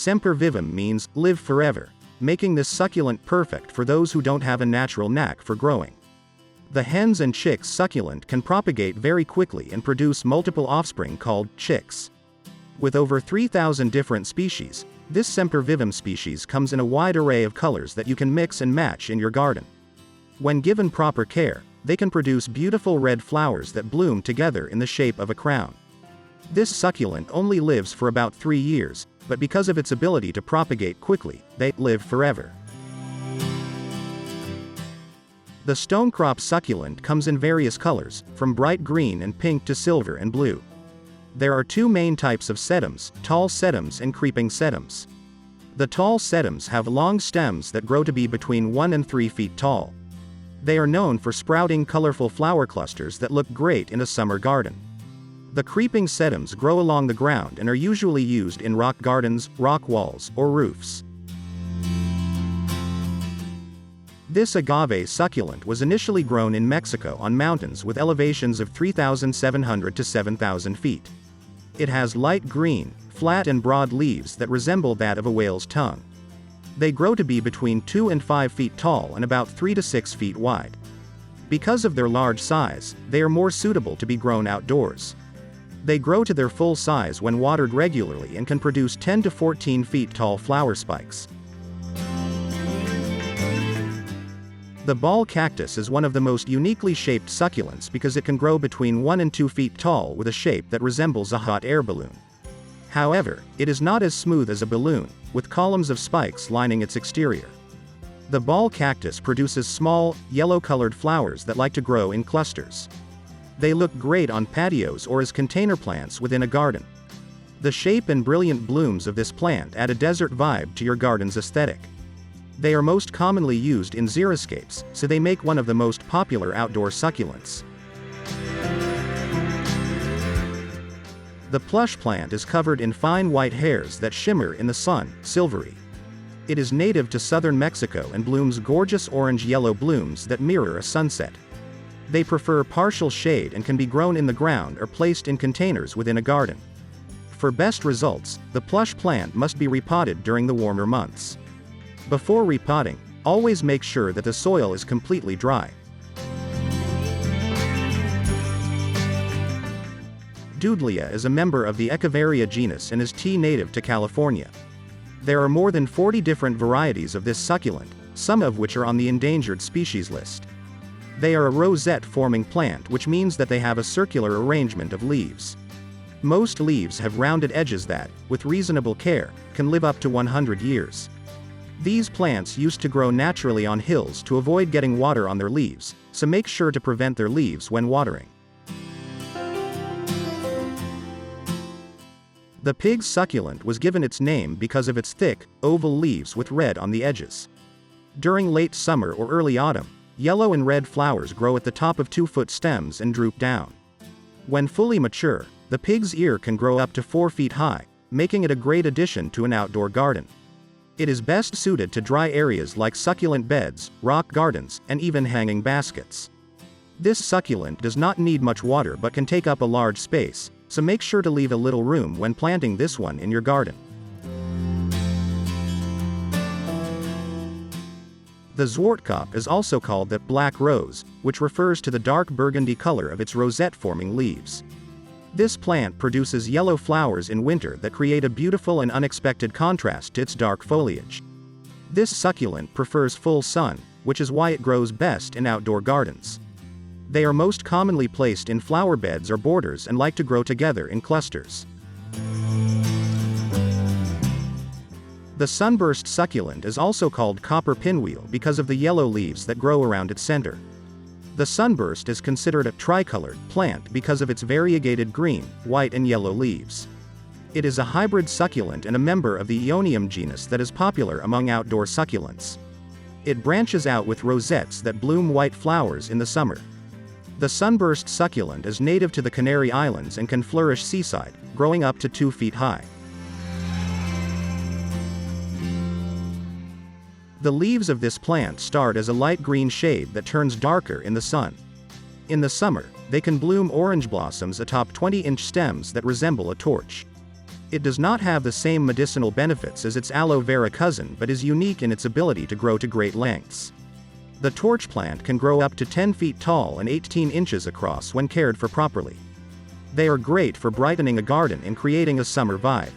Sempervivum means live forever, making this succulent perfect for those who don't have a natural knack for growing. The hens and chicks succulent can propagate very quickly and produce multiple offspring called chicks. With over 3,000 different species, this Sempervivum species comes in a wide array of colors that you can mix and match in your garden. When given proper care, they can produce beautiful red flowers that bloom together in the shape of a crown. This succulent only lives for about 3 years, but because of its ability to propagate quickly, they live forever. The stonecrop succulent comes in various colors, from bright green and pink to silver and blue. There are 2 main types of sedums, tall sedums and creeping sedums. The tall sedums have long stems that grow to be between 1 and 3 feet tall. They are known for sprouting colorful flower clusters that look great in a summer garden. The creeping sedums grow along the ground and are usually used in rock gardens, rock walls, or roofs. This agave succulent was initially grown in Mexico on mountains with elevations of 3,700 to 7,000 feet. It has light green, flat and broad leaves that resemble that of a whale's tongue. They grow to be between 2 and 5 feet tall and about 3 to 6 feet wide. Because of their large size, they are more suitable to be grown outdoors. They grow to their full size when watered regularly and can produce 10 to 14 feet tall flower spikes. The ball cactus is one of the most uniquely shaped succulents because it can grow between 1 and 2 feet tall with a shape that resembles a hot air balloon. However, it is not as smooth as a balloon, with columns of spikes lining its exterior. The ball cactus produces small, yellow-colored flowers that like to grow in clusters. They look great on patios or as container plants within a garden. The shape and brilliant blooms of this plant add a desert vibe to your garden's aesthetic. They are most commonly used in xeriscapes, so they make one of the most popular outdoor succulents. The plush plant is covered in fine white hairs that shimmer in the sun, silvery. It is native to southern Mexico and blooms gorgeous orange-yellow blooms that mirror a sunset. They prefer partial shade and can be grown in the ground or placed in containers within a garden. For best results, the plush plant must be repotted during the warmer months. Before repotting, always make sure that the soil is completely dry. Dudleya is a member of the echeveria genus and is native to California. There are more than 40 different varieties of this succulent, some of which are on the endangered species list. They are a rosette-forming plant, which means that they have a circular arrangement of leaves. Most leaves have rounded edges that, with reasonable care, can live up to 100 years. These plants used to grow naturally on hills to avoid getting water on their leaves, so make sure to prevent their leaves when watering. The pig succulent was given its name because of its thick, oval leaves with red on the edges. During late summer or early autumn, yellow and red flowers grow at the top of 2-foot stems and droop down. When fully mature, the pig's ear can grow up to 4 feet high, making it a great addition to an outdoor garden. It is best suited to dry areas like succulent beds, rock gardens, and even hanging baskets. This succulent does not need much water but can take up a large space, so make sure to leave a little room when planting this one in your garden. The Zwartkop is also called the black rose, which refers to the dark burgundy color of its rosette-forming leaves. This plant produces yellow flowers in winter that create a beautiful and unexpected contrast to its dark foliage. This succulent prefers full sun, which is why it grows best in outdoor gardens. They are most commonly placed in flower beds or borders and like to grow together in clusters. The Sunburst succulent is also called copper pinwheel because of the yellow leaves that grow around its center. The Sunburst is considered a tricolored plant because of its variegated green, white and yellow leaves. It is a hybrid succulent and a member of the Aeonium genus that is popular among outdoor succulents. It branches out with rosettes that bloom white flowers in the summer. The Sunburst succulent is native to the Canary Islands and can flourish seaside, growing up to 2 feet high. The leaves of this plant start as a light green shade that turns darker in the sun. In the summer, they can bloom orange blossoms atop 20-inch stems that resemble a torch. It does not have the same medicinal benefits as its aloe vera cousin but is unique in its ability to grow to great lengths. The torch plant can grow up to 10 feet tall and 18 inches across when cared for properly. They are great for brightening a garden and creating a summer vibe.